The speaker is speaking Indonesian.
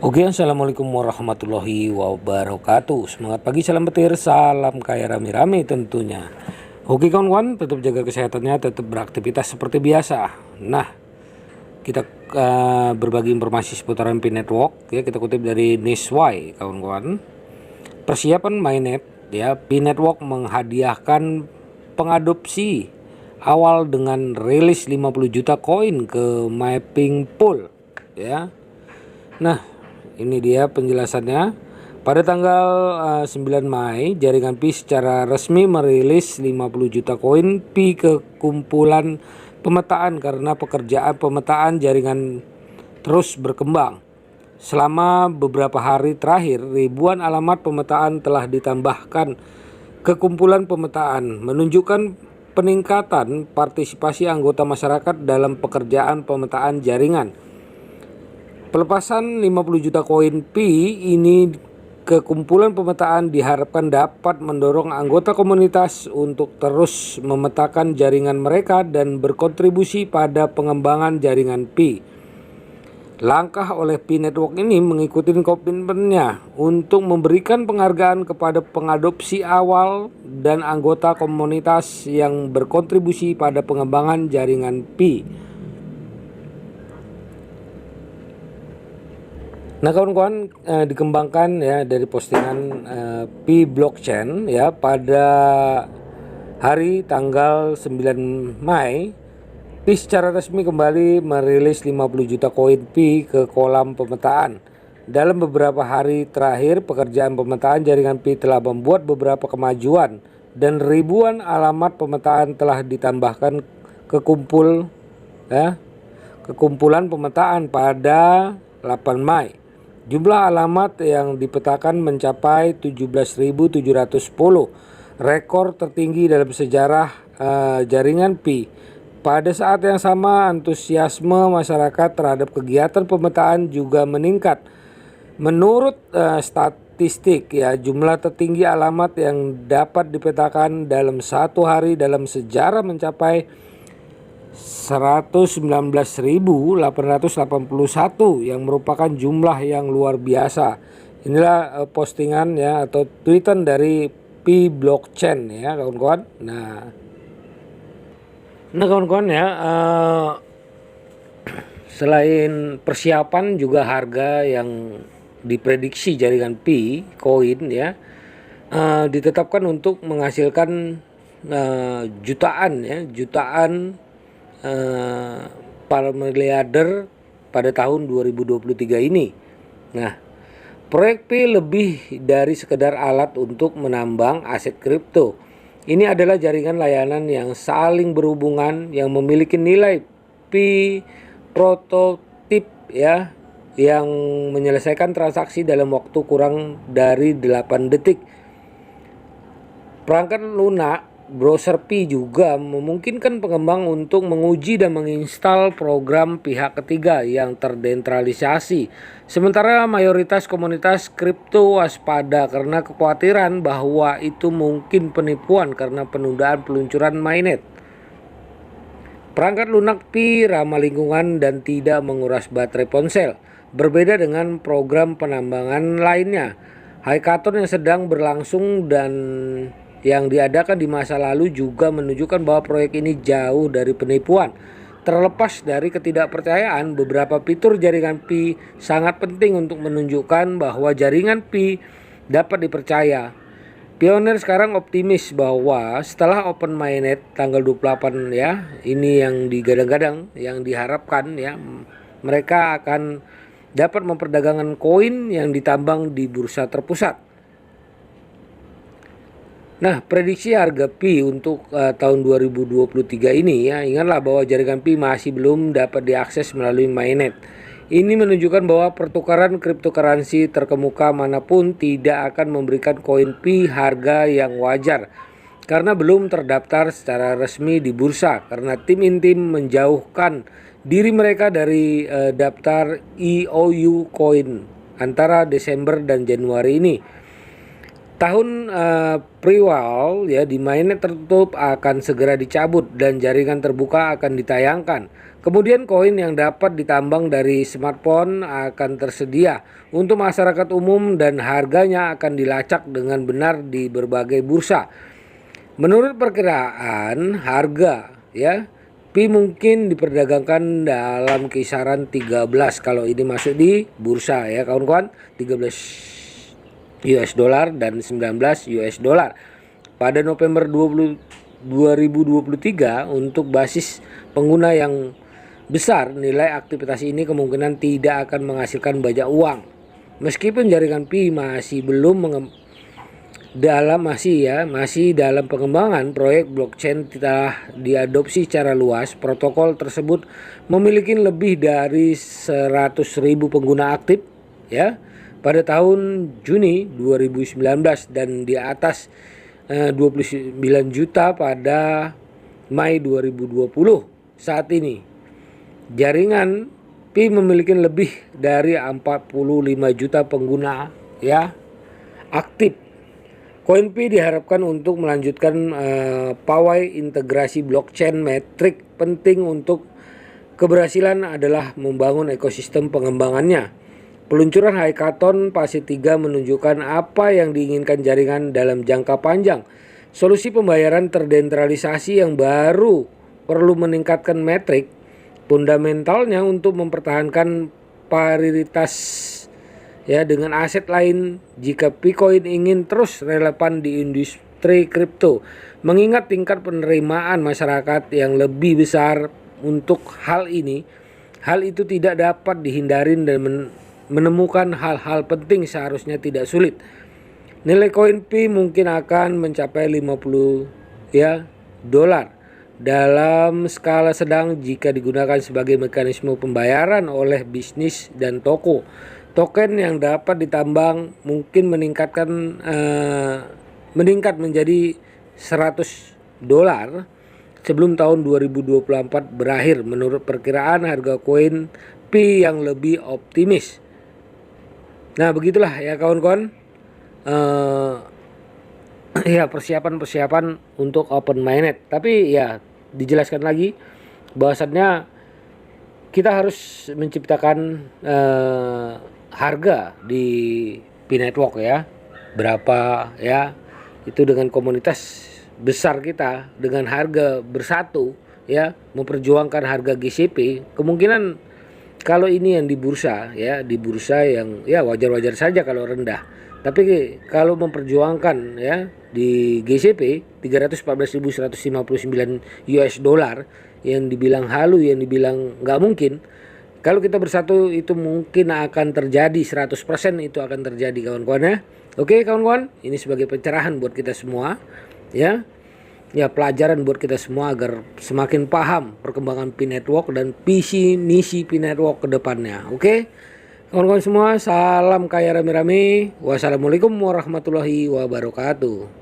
Oke, assalamualaikum warahmatullahi wabarakatuh. Semangat pagi, salam petir, salam kaya rame-rame tentunya. Oke kawan-kawan, tetap jaga kesehatannya, tetap beraktivitas seperti biasa. Nah, kita berbagi informasi seputaran Pi Network ya. Kita kutip dari Nisway kawan-kawan. Persiapan mainnet ya, Pi Network menghadiahkan pengadopsi awal dengan rilis 50 juta koin ke mapping pool ya. Nah, ini dia penjelasannya. Pada tanggal 9 Mei, jaringan Pi secara resmi merilis 50 juta koin Pi ke kumpulan pemetaan karena pekerjaan pemetaan jaringan terus berkembang. Selama beberapa hari terakhir, ribuan alamat pemetaan telah ditambahkan ke kumpulan pemetaan, menunjukkan peningkatan partisipasi anggota masyarakat dalam pekerjaan pemetaan jaringan. Pelepasan 50 juta koin Pi ini ke kumpulan pemetaan diharapkan dapat mendorong anggota komunitas untuk terus memetakan jaringan mereka dan berkontribusi pada pengembangan jaringan Pi. Langkah oleh Pi Network ini mengikuti komitmennya untuk memberikan penghargaan kepada pengadopsi awal dan anggota komunitas yang berkontribusi pada pengembangan jaringan Pi. Nah kawan-kawan, dikembangkan ya dari postingan Pi Blockchain ya pada hari tanggal 9 Mei, Pi secara resmi kembali merilis 50 juta koin Pi ke kolam pemetaan. Dalam beberapa hari terakhir, pekerjaan pemetaan jaringan Pi telah membuat beberapa kemajuan dan ribuan alamat pemetaan telah ditambahkan ke kumpulan pemetaan pada 8 Mei. Jumlah alamat yang dipetakan mencapai 17.710, rekor tertinggi dalam sejarah jaringan Pi. Pada saat yang sama, antusiasme masyarakat terhadap kegiatan pemetaan juga meningkat. Menurut statistik ya, jumlah tertinggi alamat yang dapat dipetakan dalam satu hari dalam sejarah mencapai 119.881 yang merupakan jumlah yang luar biasa. Inilah postingan ya atau tweetan dari Pi Blockchain ya kawan-kawan. Nah kawan-kawan ya, selain persiapan juga harga yang diprediksi jaringan Pi koin ya ditetapkan untuk menghasilkan jutaan para miliarder pada tahun 2023 ini. Nah, proyek Pi lebih dari sekedar alat untuk menambang aset kripto. Ini adalah jaringan layanan yang saling berhubungan yang memiliki nilai Pi prototip ya, yang menyelesaikan transaksi dalam waktu kurang dari 8 detik. Perangkat lunak browser Pi juga memungkinkan pengembang untuk menguji dan menginstal program pihak ketiga yang terdesentralisasi. Sementara mayoritas komunitas kripto waspada karena kekhawatiran bahwa itu mungkin penipuan karena penundaan peluncuran mainnet. Perangkat lunak Pi ramah lingkungan dan tidak menguras baterai ponsel. Berbeda dengan program penambangan lainnya, hackathon yang sedang berlangsung dan yang diadakan di masa lalu juga menunjukkan bahwa proyek ini jauh dari penipuan. Terlepas dari ketidakpercayaan, beberapa fitur jaringan Pi sangat penting untuk menunjukkan bahwa jaringan Pi dapat dipercaya. Pioneer sekarang optimis bahwa setelah Open Mainnet tanggal 28 ya, ini yang digadang-gadang, yang diharapkan ya, mereka akan dapat memperdagangkan koin yang ditambang di bursa terpusat. Nah, prediksi harga Pi untuk tahun 2023 ini ya, ingatlah bahwa jaringan Pi masih belum dapat diakses melalui mainnet. Ini menunjukkan bahwa pertukaran cryptocurrency terkemuka manapun tidak akan memberikan koin Pi harga yang wajar karena belum terdaftar secara resmi di bursa, karena tim inti menjauhkan diri mereka dari daftar EOU Coin antara Desember dan Januari ini. Tahun Priwal ya di mainnet tertutup akan segera dicabut dan jaringan terbuka akan ditayangkan. Kemudian koin yang dapat ditambang dari smartphone akan tersedia untuk masyarakat umum dan harganya akan dilacak dengan benar di berbagai bursa. Menurut perkiraan harga ya Pi mungkin diperdagangkan dalam kisaran 13 kalau ini masuk di bursa ya kawan-kawan, 13 US dollar dan 19 US dollar pada November 2023. Untuk basis pengguna yang besar, nilai aktivitas ini kemungkinan tidak akan menghasilkan banyak uang. Meskipun jaringan Pi masih masih dalam pengembangan, proyek blockchain telah diadopsi secara luas. Protokol tersebut memiliki lebih dari 100.000 pengguna aktif ya pada tahun Juni 2019 dan di atas 29 juta pada Mei 2020. Saat ini jaringan Pi memiliki lebih dari 45 juta pengguna ya aktif. Koin Pi diharapkan untuk melanjutkan pawai integrasi blockchain. Metrik penting untuk keberhasilan adalah membangun ekosistem pengembangannya. Peluncuran hackathon fase 3 menunjukkan apa yang diinginkan jaringan dalam jangka panjang. Solusi pembayaran terdesentralisasi yang baru perlu meningkatkan metrik fundamentalnya untuk mempertahankan paritas ya dengan aset lain jika Picoin ingin terus relevan di industri kripto. Mengingat tingkat penerimaan masyarakat yang lebih besar untuk hal ini, hal itu tidak dapat dihindarin dan menemukan hal-hal penting seharusnya tidak sulit. Nilai koin Pi mungkin akan mencapai 50 ya dolar dalam skala sedang jika digunakan sebagai mekanisme pembayaran oleh bisnis dan toko. Token yang dapat ditambang mungkin meningkat menjadi 100 dolar sebelum tahun 2024 berakhir menurut perkiraan harga koin Pi yang lebih optimis. Nah begitulah ya kawan-kawan, ya persiapan untuk open mainnet. Tapi ya dijelaskan lagi bahwasannya kita harus menciptakan harga di Pi Network ya, berapa ya itu dengan komunitas besar kita dengan harga bersatu ya, memperjuangkan harga GCP. Kemungkinan kalau ini yang di bursa ya, di bursa yang ya wajar-wajar saja kalau rendah. Tapi kalau memperjuangkan ya di GCP 314.159 US dollar yang dibilang halu, yang dibilang nggak mungkin, kalau kita bersatu itu mungkin akan terjadi, 100% itu akan terjadi kawan-kawan ya. Oke kawan-kawan, ini sebagai pencerahan buat kita semua ya. Ya pelajaran buat kita semua agar semakin paham perkembangan Pi Network dan visi misi Pi Network ke depannya. Oke. Kawan-kawan semua, salam kaya rame-rame. Wassalamualaikum warahmatullahi wabarakatuh.